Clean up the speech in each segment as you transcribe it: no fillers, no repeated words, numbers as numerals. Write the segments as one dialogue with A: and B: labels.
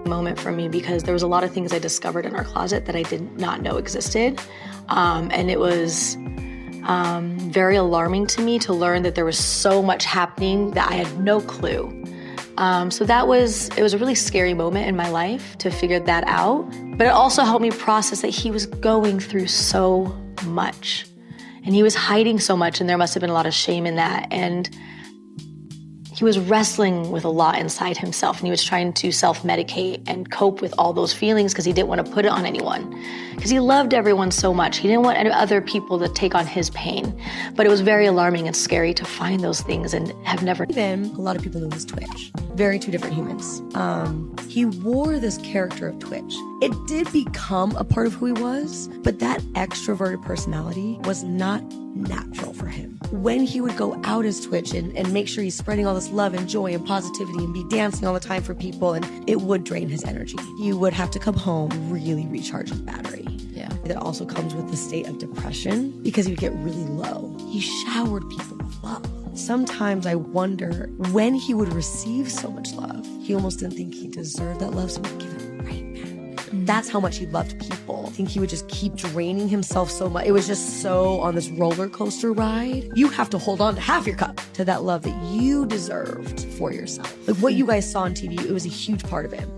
A: moment for me because there was a lot of things I discovered in our closet that I did not know existed. And it was very alarming to me to learn that there was so much happening that I had no clue. So it was a really scary moment in my life to figure that out. But it also helped me process that he was going through so much. And he was hiding so much, and there must have been a lot of shame in that. And he was wrestling with a lot inside himself, and he was trying to self-medicate and cope with all those feelings because he didn't want to put it on anyone. Because he loved everyone so much. He didn't want other people to take on his pain. But it was very alarming and scary to find those things and have never...
B: Even a lot of people knew his Twitch. Very two different humans. He wore this character of Twitch. It did become a part of who he was, but that extroverted personality was not natural for him. When he would go out as Twitch and make sure he's spreading all this love and joy and positivity and be dancing all the time for people, and it would drain his energy. He would have to come home, really recharge his battery. Yeah. That also comes with the state of depression because he would get really low. He showered people with love. Sometimes I wonder when he would receive so much love, he almost didn't think he deserved that love, so he would give it right back. That's how much he loved people. I think he would just keep draining himself so much. It was just so on this roller coaster ride. You have to hold on to half your cup to that love that you deserved for yourself. Like what you guys saw on TV, it was a huge part of him.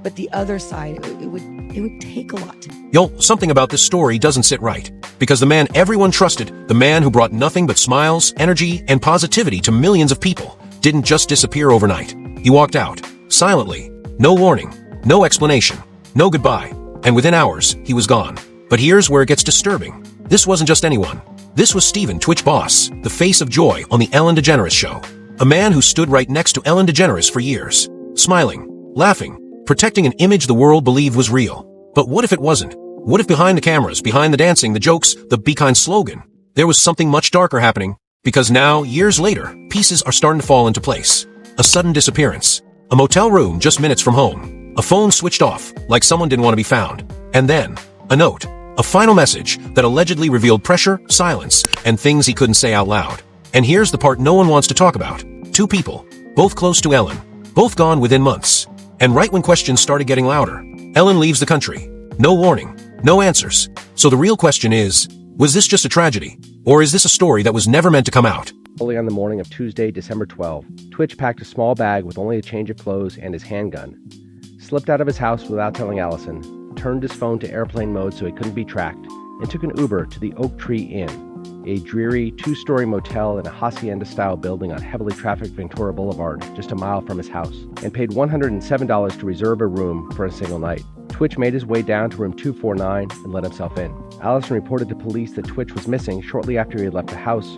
B: But the other side, it would take a lot to...
C: Yo, something about this story doesn't sit right. Because the man everyone trusted, the man who brought nothing but smiles, energy, and positivity to millions of people, didn't just disappear overnight. He walked out, silently, no warning, no explanation, no goodbye, and within hours, he was gone. But here's where it gets disturbing. This wasn't just anyone. This was Steven Twitch Boss, the face of joy on the Ellen DeGeneres show. A man who stood right next to Ellen DeGeneres for years, smiling, laughing, protecting an image the world believed was real. But what if it wasn't? What if behind the cameras, behind the dancing, the jokes, the Be Kind slogan, there was something much darker happening? Because now, years later, pieces are starting to fall into place. A sudden disappearance. A motel room just minutes from home. A phone switched off, like someone didn't want to be found. And then, a note. A final message that allegedly revealed pressure, silence, and things he couldn't say out loud. And here's the part no one wants to talk about. Two people, both close to Ellen, both gone within months. And right when questions started getting louder, Ellen leaves the country. No warning, no answers. So the real question is, was this just a tragedy? Or is this a story that was never meant to come out?
D: Early on the morning of Tuesday, December 12, Twitch packed a small bag with only a change of clothes and his handgun, slipped out of his house without telling Allison, turned his phone to airplane mode so he couldn't be tracked, and took an Uber to the Oak Tree Inn, a dreary two-story motel in a hacienda-style building on heavily trafficked Ventura Boulevard, just a mile from his house, and paid $107 to reserve a room for a single night. Twitch made his way down to room 249 and let himself in. Allison reported to police that Twitch was missing shortly after he had left the house,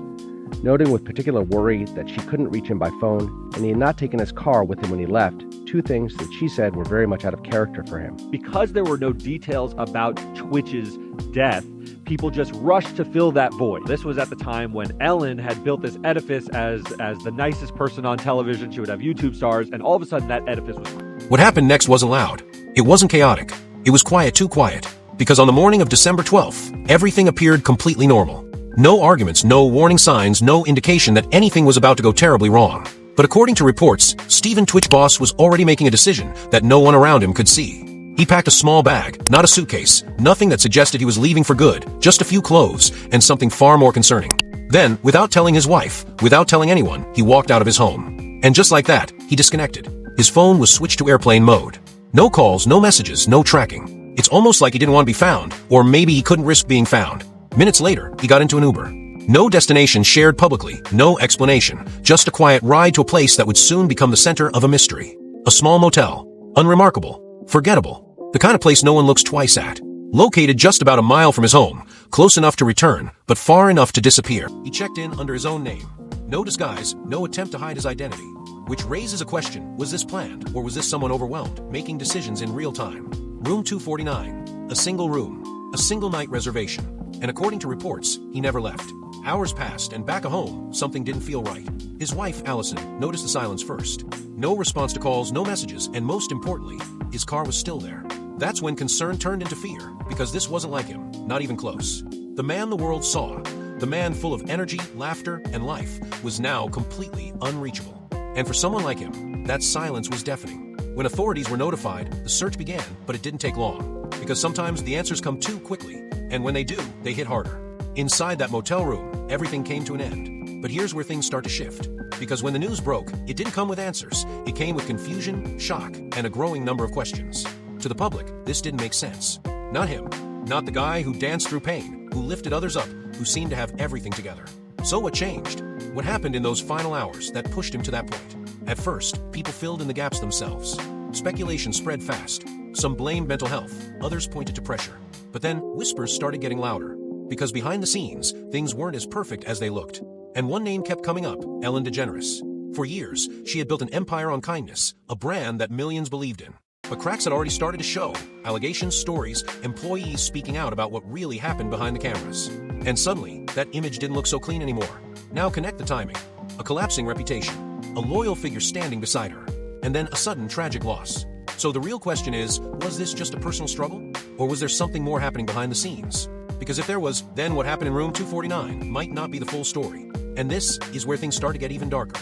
D: noting with particular worry that she couldn't reach him by phone and he had not taken his car with him when he left, two things that she said were very much out of character for him.
E: Because there were no details about Twitch's death, people just rushed to fill that void. This was at the time when Ellen had built this edifice as the nicest person on television. She would have YouTube stars, and all of a sudden that edifice was...
C: What happened next wasn't loud. It wasn't chaotic. It was quiet, too quiet. Because on the morning of December 12th, everything appeared completely normal. No arguments, no warning signs, no indication that anything was about to go terribly wrong. But according to reports, Steven Twitch Boss was already making a decision that no one around him could see. He packed a small bag, not a suitcase, nothing that suggested he was leaving for good, just a few clothes, and something far more concerning. Then, without telling his wife, without telling anyone, he walked out of his home. And just like that, he disconnected. His phone was switched to airplane mode. No calls, no messages, no tracking. It's almost like he didn't want to be found, or maybe he couldn't risk being found. Minutes later, he got into an Uber. No destination shared publicly, no explanation, just a quiet ride to a place that would soon become the center of a mystery. A small motel, unremarkable, forgettable, the kind of place no one looks twice at. Located just about a mile from his home, close enough to return, but far enough to disappear. He checked in under his own name. No disguise, no attempt to hide his identity. Which raises a question, was this planned, or was this someone overwhelmed, making decisions in real time? Room 249, a single room, a single night reservation. And according to reports, he never left. Hours passed, and back at home, something didn't feel right. His wife, Allison, noticed the silence first. No response to calls, no messages, and most importantly, his car was still there. That's when concern turned into fear, because this wasn't like him, not even close. The man the world saw, the man full of energy, laughter, and life, was now completely unreachable. And for someone like him, that silence was deafening. When authorities were notified, the search began, but it didn't take long. Because sometimes the answers come too quickly, and when they do, they hit harder. Inside that motel room, everything came to an end. But here's where things start to shift. Because when the news broke, it didn't come with answers. It came with confusion, shock, and a growing number of questions. To the public, this didn't make sense. Not him. Not the guy who danced through pain, who lifted others up, who seemed to have everything together. So what changed? What happened in those final hours that pushed him to that point? At first, people filled in the gaps themselves. Speculation spread fast. Some blamed mental health, others pointed to pressure. But then, whispers started getting louder. Because behind the scenes, things weren't as perfect as they looked. And one name kept coming up, Ellen DeGeneres. For years, she had built an empire on kindness, a brand that millions believed in. But cracks had already started to show. Allegations, stories, employees speaking out about what really happened behind the cameras. And suddenly, that image didn't look so clean anymore. Now connect the timing. A collapsing reputation. A loyal figure standing beside her. And then a sudden tragic loss. So the real question is, was this just a personal struggle? Or was there something more happening behind the scenes? Because if there was, then what happened in room 249 might not be the full story. And this is where things start to get even darker.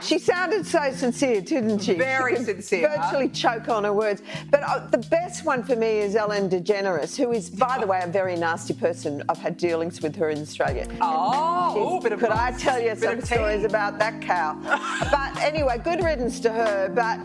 F: She sounded so sincere, didn't she?
G: Very
F: she could
G: sincere.
F: Virtually choke on her words. But the best one for me is Ellen DeGeneres, who is, by the way, a very nasty person. I've had dealings with her in Australia.
G: Oh, bit of
F: could I tell you some stories about that cow? But anyway, good riddance to her. But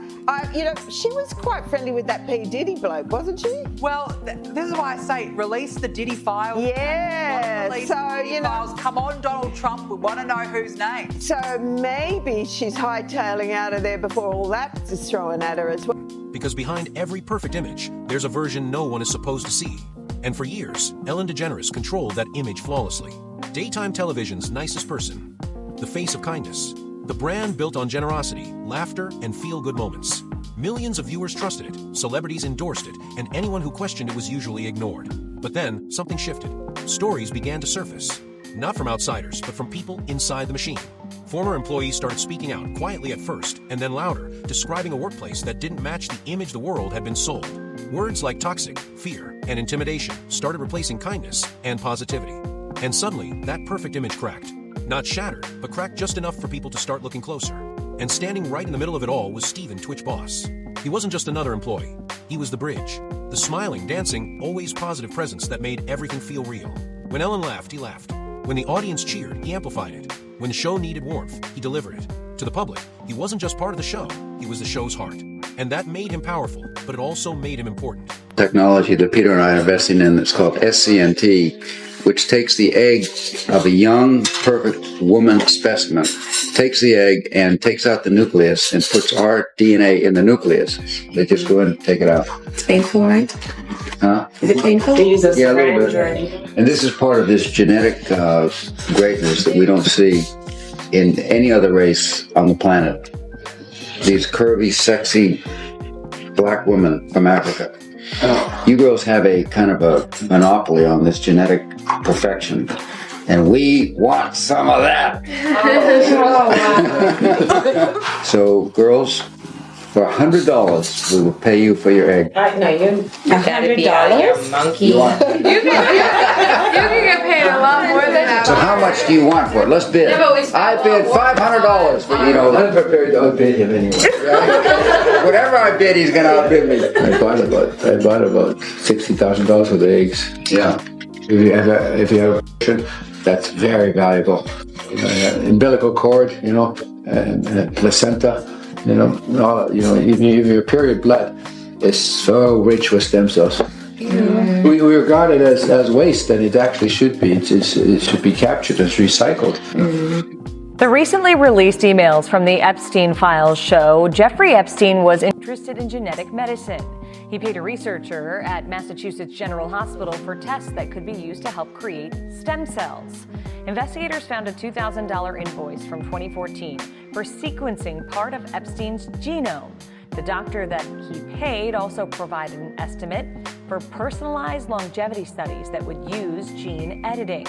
F: she was quite friendly with that P. Diddy bloke, wasn't she?
G: Well, this is why I say release the Diddy files.
F: Yeah.
G: Release the Diddy files. Come on, Donald Trump. We want to know whose name.
F: So maybe she's hightailing out of there before all that is thrown at her as well.
C: Because behind every perfect image, there's a version no one is supposed to see. And for years, Ellen DeGeneres controlled that image flawlessly. Daytime television's nicest person. The face of kindness. The brand built on generosity, laughter, and feel-good moments. Millions of viewers trusted it, celebrities endorsed it, and anyone who questioned it was usually ignored. But then, something shifted. Stories began to surface. Not from outsiders, but from people inside the machine. Former employees started speaking out, quietly at first, and then louder, describing a workplace that didn't match the image the world had been sold. Words like toxic, fear, and intimidation started replacing kindness and positivity. And suddenly, that perfect image cracked. Not shattered, but cracked just enough for people to start looking closer. And standing right in the middle of it all was Steven Twitch Boss. He wasn't just another employee. He was the bridge. The smiling, dancing, always positive presence that made everything feel real. When Ellen laughed, he laughed. When the audience cheered, he amplified it. When the show needed warmth, he delivered it. To the public, he wasn't just part of the show, he was the show's heart. And that made him powerful, but it also made him important.
H: Technology that Peter and I are investing in that's called SCNT, which takes the egg of a young, perfect woman specimen, takes the egg and takes out the nucleus and puts our DNA in the nucleus. They just go in and take it out.
I: It's painful, right?
H: Huh?
I: Is it painful?
H: Yeah, a little bit. And this is part of this genetic greatness that we don't see in any other race on the planet. These curvy, sexy black women from Africa. You girls have a kind of a monopoly on this genetic perfection, and we want some of that. So, girls, for $100, we will pay you for your egg.
I: No, you gotta be out of your monkey.
H: You
J: can get paid a lot more than that.
H: So how much do you want for it? Let's bid. I bid $500 for, I'm prepared to outbid him anyway. Whatever I bid, he's going to outbid me.
K: I bought about $60,000 worth of eggs.
H: Yeah.
K: If you have a that's very valuable. Umbilical cord, and placenta, even your period blood is so rich with stem cells. Mm-hmm. We regard it as waste, and it actually should be. It should be captured as recycled.
L: Mm-hmm. The recently released emails from the Epstein files show Jeffrey Epstein was interested in genetic medicine. He paid a researcher at Massachusetts General Hospital for tests that could be used to help create stem cells. Investigators found a $2,000 invoice from 2014 for sequencing part of Epstein's genome. The doctor that he paid also provided an estimate for personalized longevity studies that would use gene editing.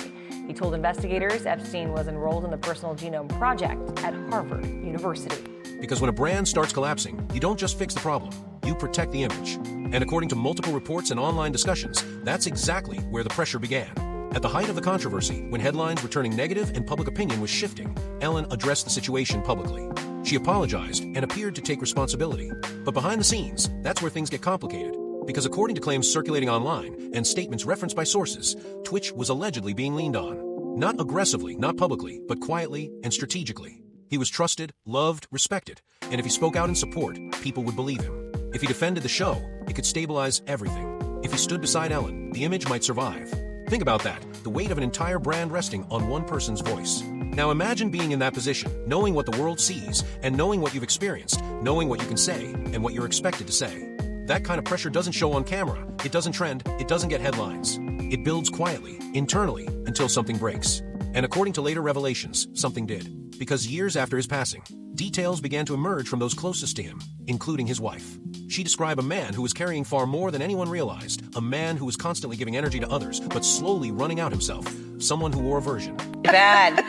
L: He told investigators Epstein was enrolled in the Personal Genome Project at Harvard University.
C: Because when a brand starts collapsing, you don't just fix the problem, you protect the image. And according to multiple reports and online discussions, that's exactly where the pressure began. At the height of the controversy, when headlines were turning negative and public opinion was shifting, Ellen addressed the situation publicly. She apologized and appeared to take responsibility. But behind the scenes, that's where things get complicated. Because according to claims circulating online and statements referenced by sources, Twitch was allegedly being leaned on. Not aggressively, not publicly, but quietly and strategically. He was trusted, loved, respected, and if he spoke out in support, people would believe him. If he defended the show, it could stabilize everything. If he stood beside Ellen, the image might survive. Think about that, the weight of an entire brand resting on one person's voice. Now imagine being in that position, knowing what the world sees, and knowing what you've experienced, knowing what you can say, and what you're expected to say. That kind of pressure doesn't show on camera, it doesn't trend, it doesn't get headlines. It builds quietly, internally, until something breaks. And according to later revelations, something did. Because years after his passing, details began to emerge from those closest to him, including his wife. She described a man who was carrying far more than anyone realized, a man who was constantly giving energy to others, but slowly running out himself, someone who wore a version.
M: Bad.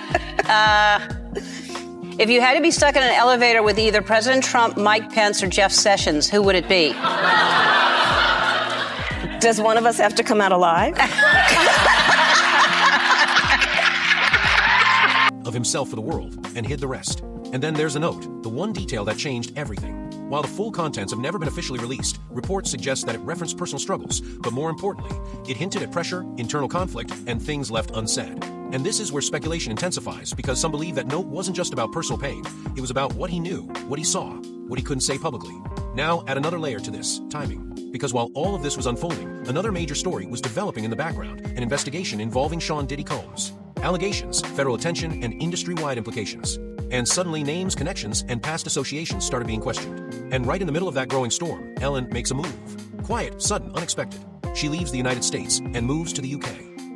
M: If you had to be stuck in an elevator with either President Trump, Mike Pence, or Jeff Sessions, who would it be?
N: Does one of us have to come out alive?
C: Of himself for the world, and hid the rest. And then there's a note, the one detail that changed everything. While the full contents have never been officially released, reports suggest that it referenced personal struggles, but more importantly, it hinted at pressure, internal conflict, and things left unsaid. And this is where speculation intensifies, because some believe that note wasn't just about personal pain, it was about what he knew, what he saw, what he couldn't say publicly. Now, add another layer to this, timing. Because while all of this was unfolding, another major story was developing in the background, an investigation involving Sean Diddy Combs. Allegations, federal attention, and industry-wide implications. And suddenly names, connections, and past associations started being questioned. And right in the middle of that growing storm, Ellen makes a move. Quiet, sudden, unexpected. She leaves the United States and moves to the UK.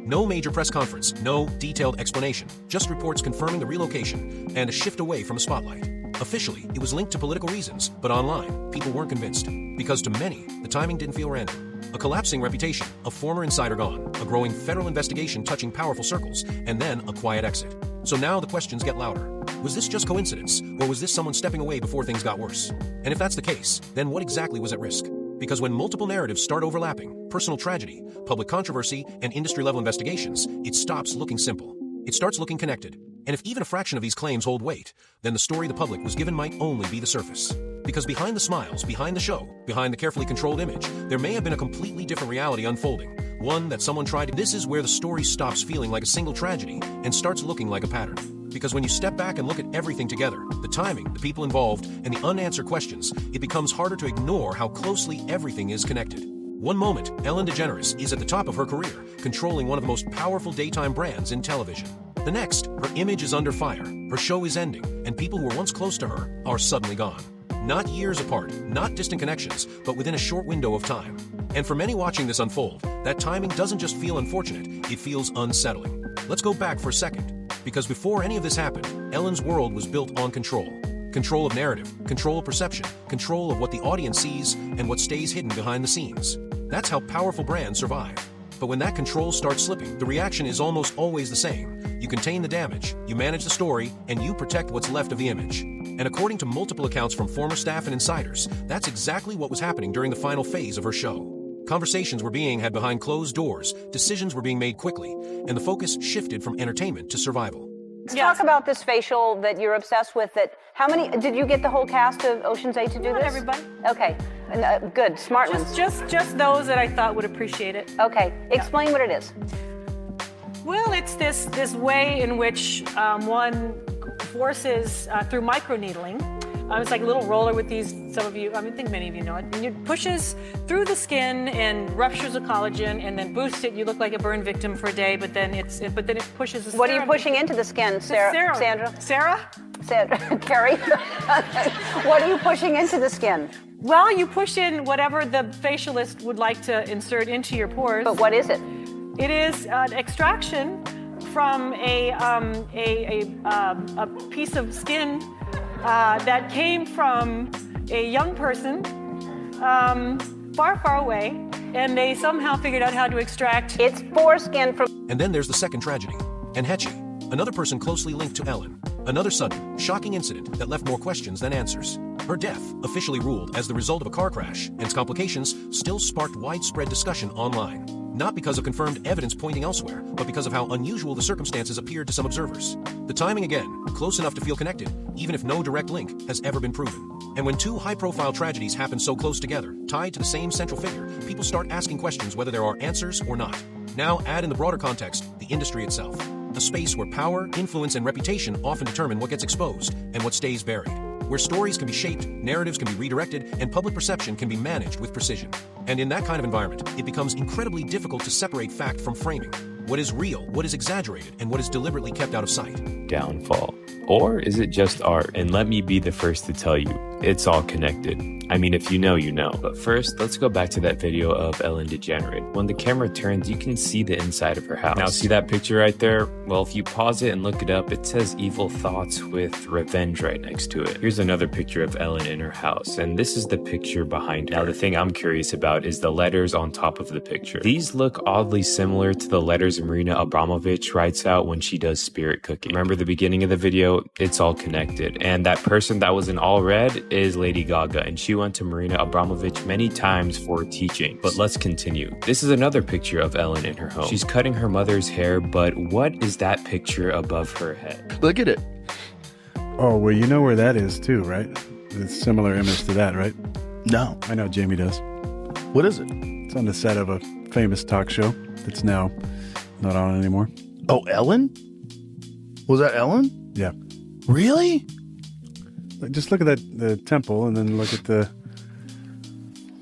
C: No major press conference, no detailed explanation, just reports confirming the relocation and a shift away from the spotlight. Officially, it was linked to political reasons, but online, people weren't convinced. Because to many, the timing didn't feel random. A collapsing reputation, a former insider gone, a growing federal investigation touching powerful circles, and then a quiet exit. So now the questions get louder. Was this just coincidence, or was this someone stepping away before things got worse? And if that's the case, then what exactly was at risk? Because when multiple narratives start overlapping, personal tragedy, public controversy, and industry-level investigations, it stops looking simple. It starts looking connected. And if even a fraction of these claims hold weight, then the story the public was given might only be the surface. Because behind the smiles, behind the show, behind the carefully controlled image, there may have been a completely different reality unfolding. One that someone tried to... This is where the story stops feeling like a single tragedy and starts looking like a pattern. Because when you step back and look at everything together, the timing, the people involved, and the unanswered questions, it becomes harder to ignore how closely everything is connected. One moment, Ellen DeGeneres is at the top of her career, controlling one of the most powerful daytime brands in television. The next, her image is under fire, her show is ending, and people who were once close to her are suddenly gone. Not years apart, not distant connections, but within a short window of time. And for many watching this unfold, that timing doesn't just feel unfortunate, it feels unsettling. Let's go back for a second. Because before any of this happened, Ellen's world was built on control. Control of narrative, control of perception, control of what the audience sees and what stays hidden behind the scenes. That's how powerful brands survive. But when that control starts slipping, the reaction is almost always the same. You contain the damage, you manage the story, and you protect what's left of the image. And according to multiple accounts from former staff and insiders, that's exactly what was happening during the final phase of her show. Conversations were being had behind closed doors, decisions were being made quickly, and the focus shifted from entertainment to survival.
M: Let's talk about this facial that you're obsessed with. How many, did you get the whole cast of Ocean's 8 to do this?
O: Not everybody.
M: Okay, good, smart ones.
O: Just those that I thought would appreciate it.
M: Okay, explain what it is.
O: Well, it's this way in which one forces through microneedling. It's like a little roller with these, some of you, I think many of you know it, and it pushes through the skin and ruptures the collagen and then boosts it. You look like a burn victim for a day, but then it pushes the
M: What are you pushing into the skin, Sarah?
O: Sarah?
M: Carrie? What are you pushing into the skin?
O: Well, you push in whatever the facialist would like to insert into your pores.
M: But what is it?
O: It is an extraction from a piece of skin that came from a young person far, far away, and they somehow figured out how to extract...
M: It's foreskin from...
C: And then there's the second tragedy. Enhechi, another person closely linked to Ellen. Another sudden, shocking incident that left more questions than answers. Her death, officially ruled as the result of a car crash, and its complications still sparked widespread discussion online. not because of confirmed evidence pointing elsewhere, but because of how unusual the circumstances appeared to some observers. The timing again, close enough to feel connected, even if no direct link has ever been proven. And when two high-profile tragedies happen so close together, tied to the same central figure, people start asking questions whether there are answers or not. Now add in the broader context, the industry itself. A space where power, influence, and reputation often determine what gets exposed and what stays buried. Where stories can be shaped, narratives can be redirected, and public perception can be managed with precision. And in that kind of environment, it becomes incredibly difficult to separate fact from framing. What is real, what is exaggerated, and what is deliberately kept out of sight.
P: Downfall. Or is it just art? And let me be the first to tell you, it's all connected. I mean, if you know, you know. But first, let's go back to that video of Ellen DeGeneres. When the camera turns, you can see the inside of her house. Now, see that picture right there? Well, if you pause it and look it up, it says evil thoughts with revenge right next to it. Here's another picture of Ellen in her house, and this is the picture behind her. Now, the thing I'm curious about is the letters on top of the picture. These look oddly similar to the letters Marina Abramovich writes out when she does spirit cooking. Remember the beginning of the video? It's all connected. And that person that was in all red is Lady Gaga, and she went to Marina Abramovich many times for teaching. But let's continue. This is another picture of Ellen in her home. She's cutting her mother's hair, but what is that picture above her head?
Q: Look at it.
R: Oh, well, you know where that is too, right? It's a similar image to that, right?
Q: No.
R: I know Jamie does.
Q: What is it?
R: It's on the set of a famous talk show that's now not on anymore.
Q: Oh, Ellen? Was that Ellen?
R: Yeah.
Q: Really?
R: Just look at the temple and then look at the...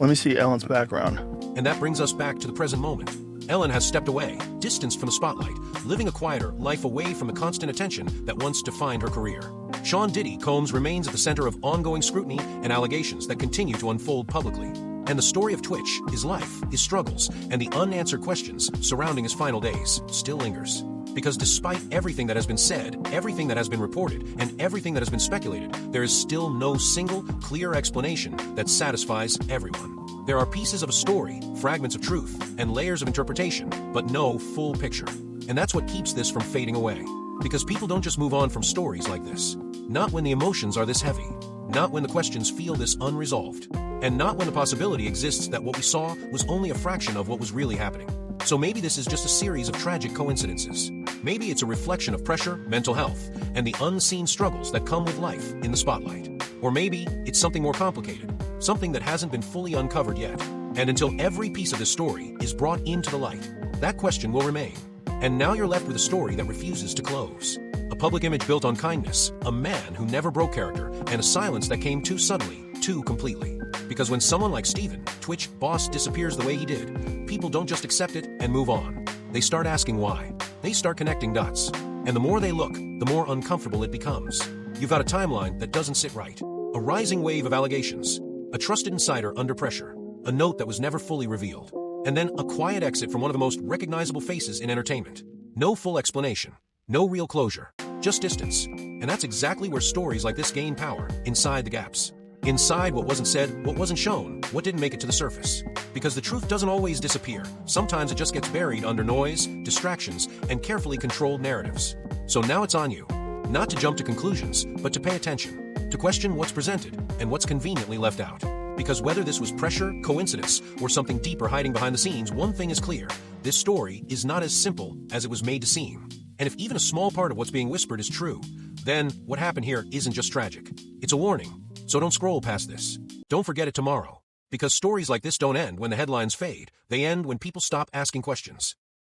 Q: Let me see Ellen's background.
C: And that brings us back to the present moment. Ellen has stepped away, distanced from the spotlight, living a quieter life away from the constant attention that once defined her career. Sean Diddy Combs remains at the center of ongoing scrutiny and allegations that continue to unfold publicly. And the story of Twitch, his life, his struggles, and the unanswered questions surrounding his final days still lingers. Because despite everything that has been said, everything that has been reported, and everything that has been speculated, there is still no single, clear explanation that satisfies everyone. There are pieces of a story, fragments of truth, and layers of interpretation, but no full picture. And that's what keeps this from fading away. Because people don't just move on from stories like this. Not when the emotions are this heavy. Not when the questions feel this unresolved. And not when the possibility exists that what we saw was only a fraction of what was really happening. So maybe this is just a series of tragic coincidences. Maybe it's a reflection of pressure, mental health, and the unseen struggles that come with life in the spotlight. Or maybe it's something more complicated, something that hasn't been fully uncovered yet. And until every piece of this story is brought into the light, that question will remain. And now you're left with a story that refuses to close. A public image built on kindness, a man who never broke character, and a silence that came too suddenly, too completely. Because when someone like Steven, Twitch boss, disappears the way he did, people don't just accept it and move on. They start asking why. They start connecting dots. And the more they look, the more uncomfortable it becomes. You've got a timeline that doesn't sit right. A rising wave of allegations. A trusted insider under pressure. A note that was never fully revealed. And then a quiet exit from one of the most recognizable faces in entertainment. No full explanation. No real closure. Just distance. And that's exactly where stories like this gain power, inside the gaps. Inside what wasn't said, what wasn't shown, what didn't make it to the surface. Because the truth doesn't always disappear. Sometimes it just gets buried under noise, distractions, and carefully controlled narratives. So now it's on you. Not to jump to conclusions, but to pay attention. To question what's presented and what's conveniently left out. Because whether this was pressure, coincidence, or something deeper hiding behind the scenes, one thing is clear. This story is not as simple as it was made to seem. And if even a small part of what's being whispered is true, then what happened here isn't just tragic. It's a warning. So don't scroll past this. Don't forget it tomorrow. Because stories like this don't end when the headlines fade. They end when people stop asking questions.